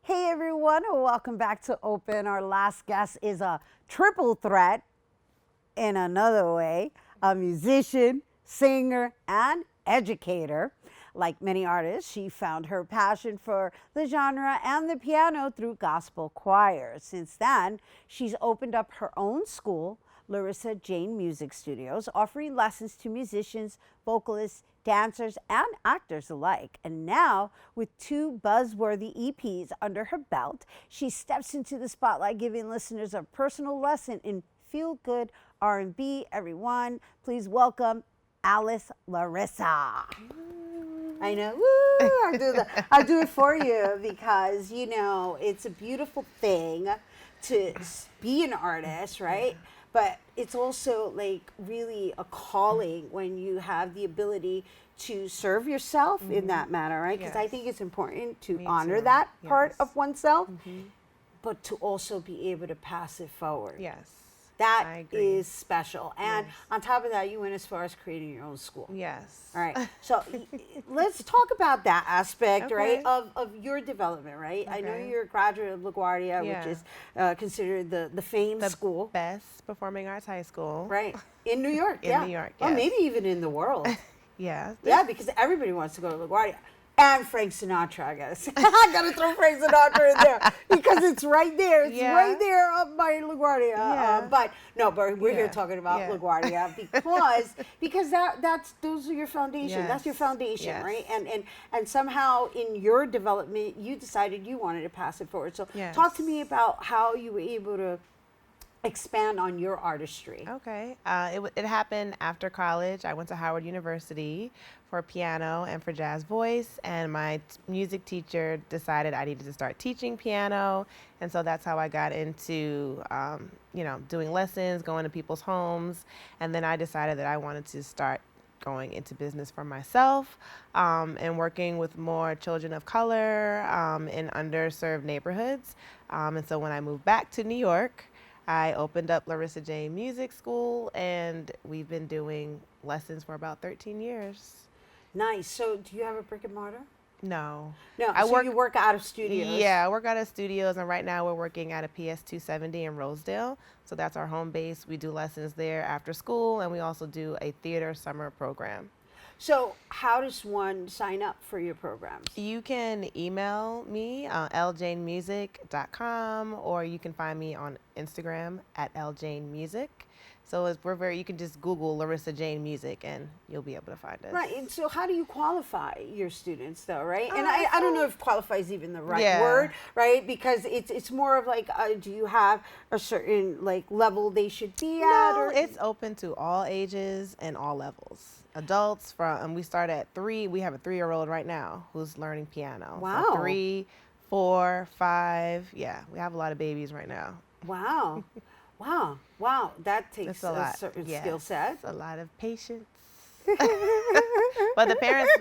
Hey everyone, welcome back to Open. Our last guest is a triple threat in another way, a musician, singer, and educator. Like many artists, she found her passion for the genre and the piano through gospel choirs. Since then, she's opened up her own school, Laurissa Jane Music Studios, offering lessons to musicians, vocalists, dancers, and actors alike. And now, with two buzzworthy EPs under her belt, she steps into the spotlight, giving listeners a personal lesson in feel-good R&B. Everyone, please welcome Alice Laurissa. I know, woo, I do it for you because, you know, it's a beautiful thing to be an artist, right? But it's also like really a calling when you have the ability to serve yourself in that manner, right? Because I think it's important to honor that part of oneself, but to also be able to pass it forward. Yes. That is special. And on top of that, you went as far as creating your own school. Yes. All right. So let's talk about that aspect, right, of your development, right? I know you're a graduate of LaGuardia, which is considered the famed school. Best performing arts high school. Right. In New York, In New York, Or maybe even in the world. Yeah. Yeah, because everybody wants to go to LaGuardia. And Frank Sinatra, I guess. I gotta throw Frank Sinatra in there because it's right there. It's right there up by LaGuardia. But we're here talking about LaGuardia because those are your foundation. That's your foundation, right? And somehow in your development, you decided you wanted to pass it forward. So talk to me about how you were able to expand on your artistry. Okay. It happened after college. I went to Howard University for piano and for jazz voice, and my music teacher decided I needed to start teaching piano, and so that's how I got into doing lessons, going to people's homes, and then I decided that I wanted to start going into business for myself and working with more children of color in underserved neighborhoods. And so when I moved back to New York, I opened up Laurissa Jane Music School, and we've been doing lessons for about 13 years. Nice. So do you have a brick and mortar? No. No, you work out of studios? Yeah, I work out of studios, and right now we're working at a PS 270 in Rosedale. So that's our home base. We do lessons there after school, and we also do a theater summer program. So how does one sign up for your programs? You can email me, ljanemusic.com, or you can find me on Instagram at ljanemusic. So you can just Google Laurissa Jane Music and you'll be able to find us. Right. And so how do you qualify your students though, right? And I don't know if qualify is even the right word, right? Because it's more of like, do you have a certain like level they should be at? No, it's open to all ages and all levels. Adults we start at 3. We have a 3-year-old right now who's learning piano. Wow. So 3, 4, 5. Yeah, we have a lot of babies right now. Wow. Wow. That takes a certain skill set. A lot of patience. But the parents,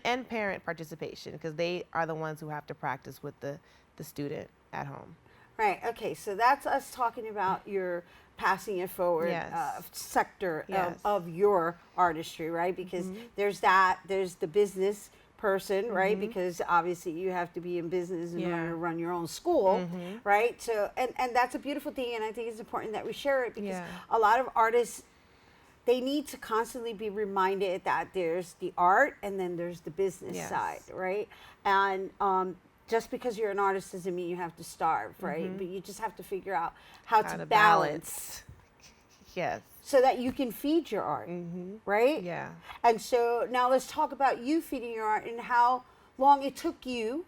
and parent participation, because they are the ones who have to practice with the student at home. Right. Okay. So that's us talking about your passing it forward sector of your artistry, right? Because there's the business person, right? Because obviously you have to be in business in order to run your own school, right? So and that's a beautiful thing, and I think it's important that we share it because a lot of artists, they need to constantly be reminded that there's the art and then there's the business side, right? And just because you're an artist doesn't mean you have to starve, right? But you just have to figure out how to balance. Yes. So that you can feed your art, right? Yeah. And so now let's talk about you feeding your art and how long it took you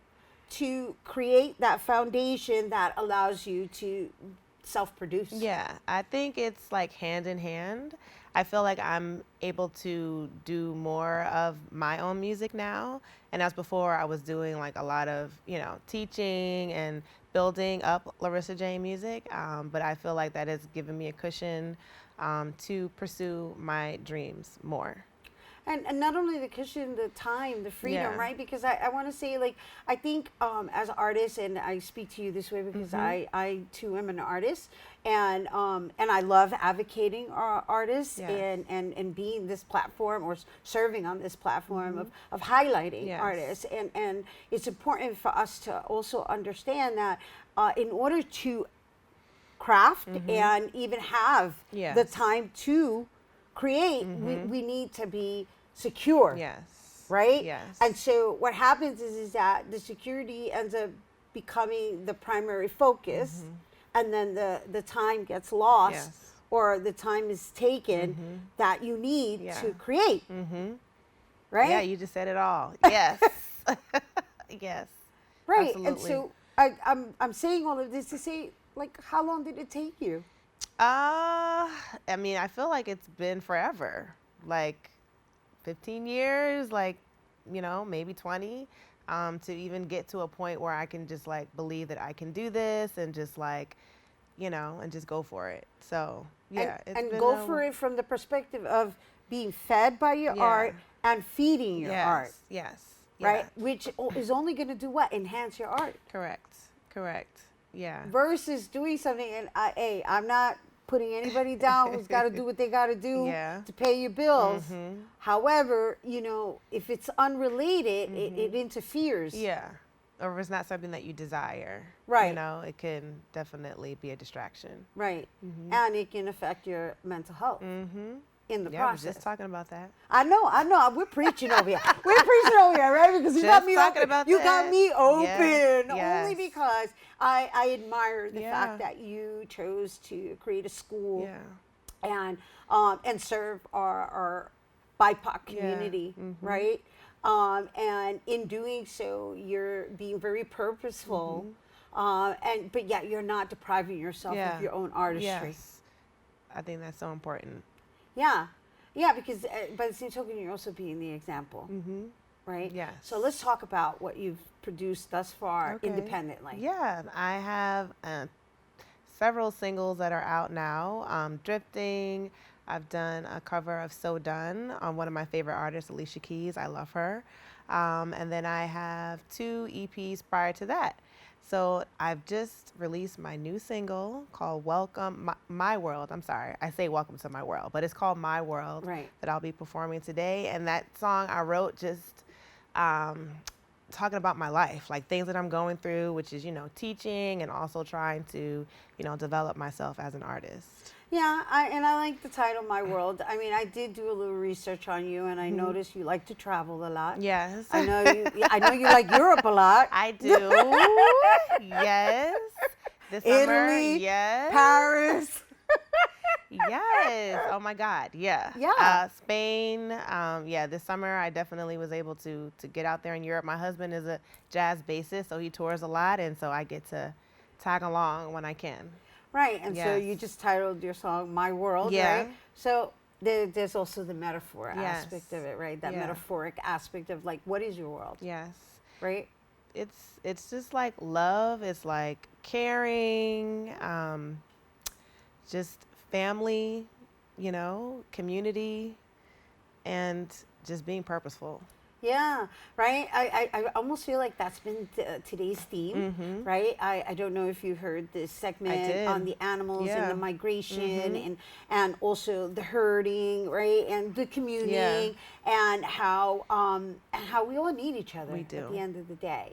to create that foundation that allows you to self-produce. Yeah, I think it's like hand in hand. I feel like I'm able to do more of my own music now. And as before, I was doing like a lot of, teaching and building up Laurissa Jane Music. But I feel like that has given me a cushion to pursue my dreams more. And not only the cushion, the time, the freedom, right? Because I want to say, like, I think as artists, and I speak to you this way because I too am an artist, and I love advocating our artists and being this platform or serving on this platform of highlighting artists. And it's important for us to also understand that in order to craft and even have the time to create, we need to be secure. Yes. Right? Yes. And so what happens is that the security ends up becoming the primary focus, and then the time gets lost, or the time is taken that you need to create. Right? Yeah, you just said it all. Yes. Yes. Right. Absolutely. And so I'm saying all of this to say, like, how long did it take you? I mean, I feel like it's been forever, like 15 years, like, you know, maybe 20, to even get to a point where I can just like believe that I can do this and just like, you know, and just go for it. So yeah, and go for it from the perspective of being fed by your art and feeding your art. Yes. Right? Which is only going to do what? Enhance your art. Correct. Yeah. Versus doing something, and I'm not putting anybody down who's got to do what they got to do to pay your bills. However, you know, if it's unrelated, it interferes. Yeah. Or if it's not something that you desire. Right. You know, it can definitely be a distraction. Right. And it can affect your mental health in the process. I was just talking about that. I know. We're preaching over here. We're preaching over here, right? Because you got me open. You got me open. Only because I admire the fact that you chose to create a school and serve our BIPOC community, right? And in doing so, you're being very purposeful, but yet you're not depriving yourself of your own artistry. Yes. I think that's so important. Yeah, because by the same token, you're also being the example, right? Yes. So let's talk about what you've produced thus far independently. Yeah, I have several singles that are out now. Drifting. I've done a cover of So Done on one of my favorite artists, Alicia Keys. I love her. And then I have 2 EPs prior to that. So I've just released my new single called Welcome, My World. I'm sorry, I say Welcome to My World, but it's called My World that I'll be performing today. And that song I wrote just talking about my life, like things that I'm going through, which is, you know, teaching and also trying to, you know, develop myself as an artist. Yeah, I like the title, My World. I mean, I did do a little research on you, and I noticed you like to travel a lot. Yes. I know you like Europe a lot. I do. Yes. This summer, Italy, yes. Paris. Yes. Oh my God. Yeah. Yeah. Spain. This summer I definitely was able to get out there in Europe. My husband is a jazz bassist, so he tours a lot, and so I get to tag along when I can. Right, and so you just titled your song "My World," right? So there's also the metaphor aspect of it, right? That metaphoric aspect of like, what is your world? Yes. Right. It's just like love. It's like caring, just family, you know, community, and just being purposeful. Yeah, right. I almost feel like that's been today's theme, right? I don't know if you heard this segment on the animals and the migration and also the herding, right? And the communing and how we all need each other at the end of the day.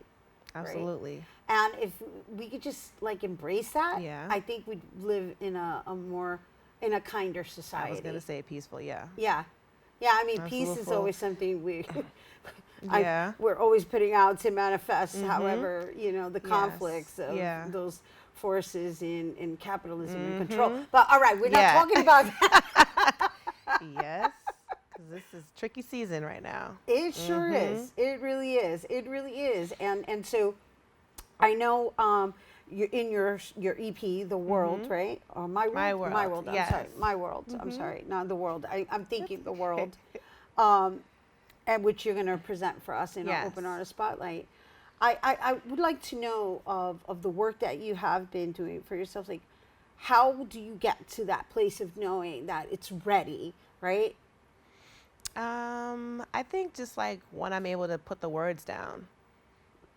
Absolutely. Right? And if we could just like embrace that, I think we'd live in a kinder society. I was gonna say peaceful, Yeah, I mean, peace is always something we're always putting out to manifest. However, you know, the conflicts of those forces in capitalism and control. But all right, we're not talking about that. Yes, because this is tricky season right now. It sure is. It really is. It really is. And so I know you're in your EP, The World, right? Or My World? My World. My World. I'm sorry. My World. I'm sorry. Not The World. I'm thinking The World. And which you're going to present for us in our Open Artist Spotlight. I would like to know of the work that you have been doing for yourself. Like, how do you get to that place of knowing that it's ready, right? I think just like when I'm able to put the words down,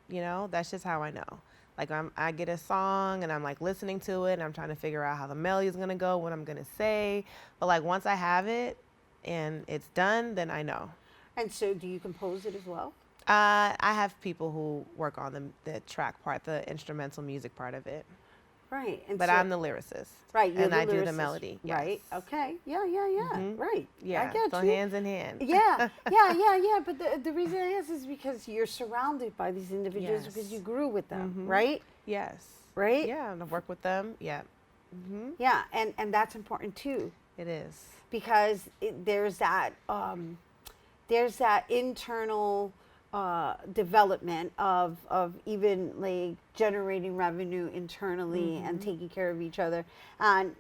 that's just how I know. Like I get a song and I'm like listening to it and I'm trying to figure out how the melody is gonna go, what I'm gonna say. But like once I have it and it's done, then I know. And so do you compose it as well? I have people who work on the track part, the instrumental music part of it. Right. And but so, I'm the lyricist. Right. And I do the melody. Yes. Right. Okay. Yeah. Right. Yeah. I get so you. hands in hand. Yeah. But the reason I ask is because you're surrounded by these individuals because you grew with them, right? Yes. Right? Yeah. And I work with them. Yeah. Yeah. And that's important too. It is. Because there's that internal development of even like generating revenue internally and taking care of each other, and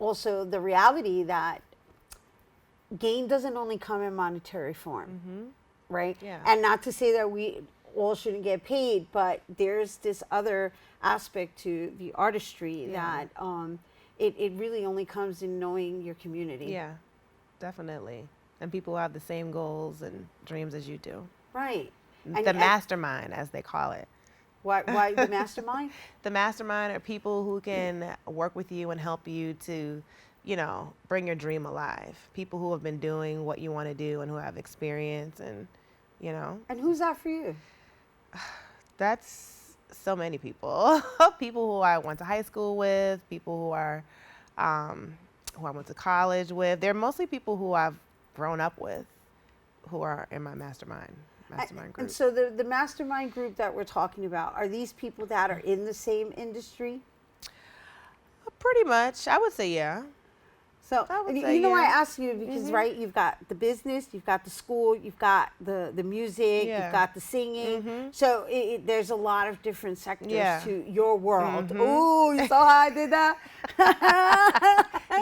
also the reality that gain doesn't only come in monetary form, right? Yeah. And not to say that we all shouldn't get paid, but there's this other aspect to the artistry that it really only comes in knowing your community. Yeah, definitely. And people who have the same goals and dreams as you do. Right. The mastermind, as they call it. Why the mastermind? The mastermind are people who can work with you and help you to, bring your dream alive. People who have been doing what you want to do and who have experience and. And who's that for you? That's so many people. People who I went to high school with, people who are, who I went to college with. They're mostly people who I've grown up with, who are in my mastermind group. And so the mastermind group that we're talking about, are these people that are in the same industry? Pretty much, I would say yeah. So, I ask you because, right, you've got the business, you've got the school, you've got the music, you've got the singing. So there's a lot of different sectors to your world. Ooh, you saw how I did that?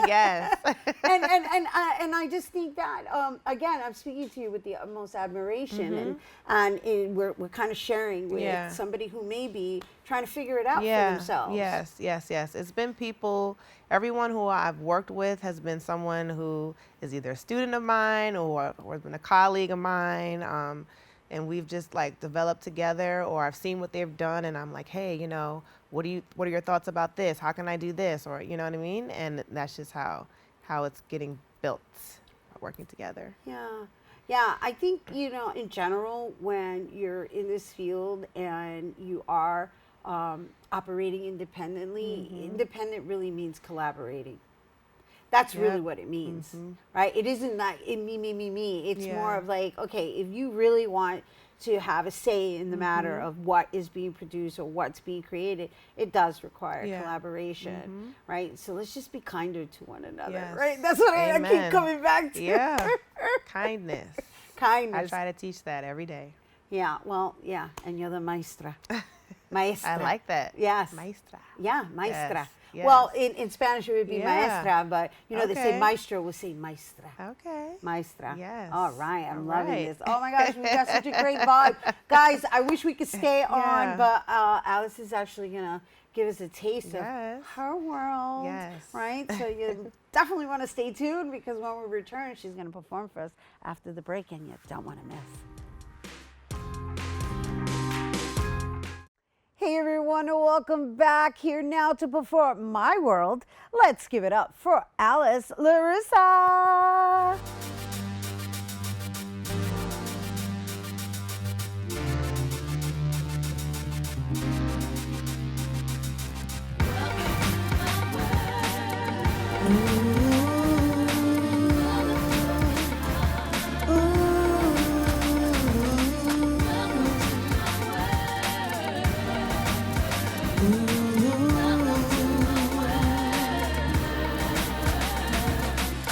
Yes. and I just think that, again, I'm speaking to you with the utmost admiration, and we're kind of sharing with somebody who may be trying to figure it out for themselves. Yes. It's been people, everyone who I've worked with has been someone who is either a student of mine or has been a colleague of mine. And we've just like developed together, or I've seen what they've done and I'm like, hey, what are your thoughts about this? How can I do this? Or, you know what I mean? And that's just how it's getting built, working together. Yeah, I think, in general, when you're in this field and you are operating independently, independent really means collaborating. That's really what it means, right? It isn't like me. It's more of like, okay, if you really want to have a say in the matter of what is being produced or what's being created, it does require collaboration, right? So let's just be kinder to one another, right? That's what I keep coming back to. Yeah, kindness. Kindness. I try to teach that every day. Yeah, well, and you're the maestra. Maestra. I like that. Yes. Maestra. Yeah, maestra. Yes. Well, in Spanish it would be maestra, but they say maestro, we'll say maestra. Okay. Maestra. Yes. All right, I'm loving this. Oh my gosh, we've got such a great vibe. Guys, I wish we could stay on, but Alice is actually going to give us a taste of her world. Yes. Right? So you definitely want to stay tuned because when we return, she's going to perform for us after the break and you don't want to miss. Hey everyone, welcome back here now to perform My World. Let's give it up for Alice Laurissa.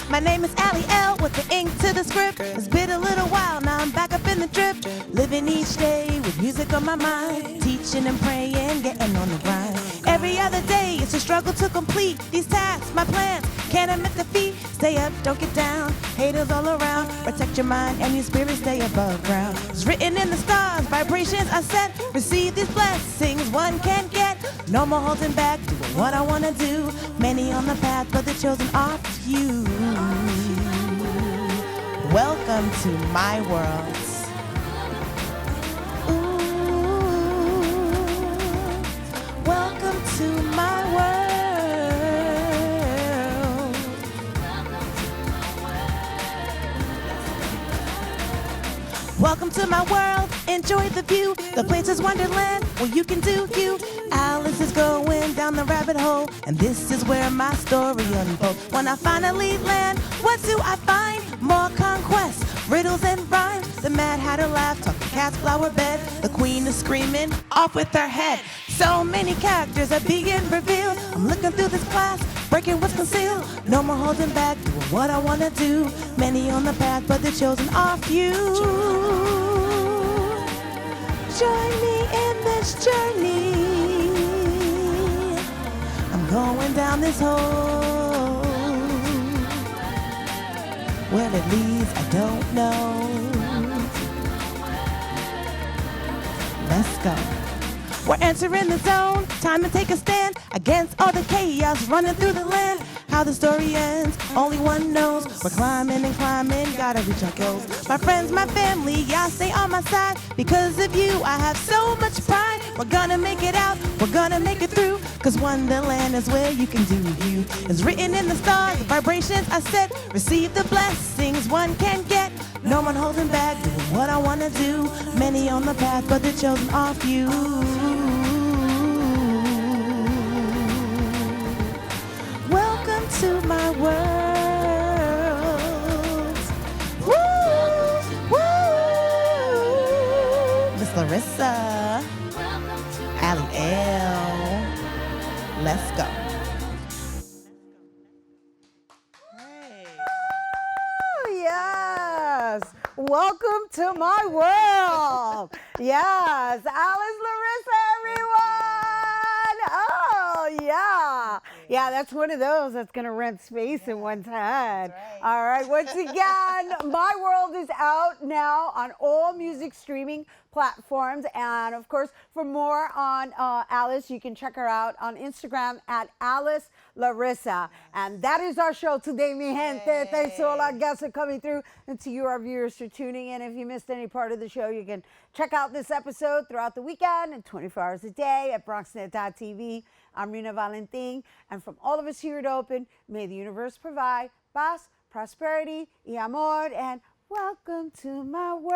My name is Allie L with the ink to the script. It's been a little while, now I'm back up in the drip. Living each day with music on my mind. Teaching and praying, getting on the grind. Every other day it's a struggle to complete these tasks, my plans. Can't admit defeat, stay up, don't get down. Haters all around, protect your mind and your spirit, stay above ground. It's written in the stars, vibrations are set. Receive these blessings one can't get. No more holding back, doing what I wanna do. Many on the path, but the chosen are few. Welcome to my world. Welcome to my world. Welcome to my world. Enjoy the view. The place is Wonderland where you can do you. Alice is going down the rabbit hole, and this is where my story unfolds. When I finally land, what do I find? More conquests, riddles and rhymes. The Mad Hatter laugh, talking cat's flower bed. The Queen is screaming, off with her head. So many characters are being revealed. I'm looking through this class, breaking what's concealed. No more holding back, doing what I wanna do. Many on the path, but the chosen are few. Join me in this journey. I'm going down this hole. Where it leads, I don't know. Let's go. We're entering the zone. Time to take a stand against all the chaos running through the land. How the story ends, only one knows. We're climbing and climbing, gotta reach our goals. My friends, my family, y'all stay on my side. Because of you, I have so much pride. We're gonna make it out, we're gonna make it through. Cause Wonderland is where you can do you. It's written in the stars, the vibrations I set. Receive the blessings one can get. No one holding back, doing what I wanna do. Many on the path, but the chosen are few. Welcome to my world. Woo! Woo! Miss Laurissa. Ali L. Let's go. Oh, yes. Welcome to my world. Yes. Alice Laurissa, everyone. Oh, yeah. Yeah, that's one of those that's going to rent space in one's head. right. All right. Once again, My World is out now on all music streaming platforms. And of course, for more on Alice, you can check her out on Instagram at Alice Laurissa. And that is our show today, mi gente. Thanks to all our guests for coming through and to you, our viewers, for tuning in. If you missed any part of the show, you can check out this episode throughout the weekend and 24 hours a day at BronxNet.tv. I'm Rina Valentin. And from all of us here at Open, may the universe provide paz, prosperity, y amor, and welcome to my world.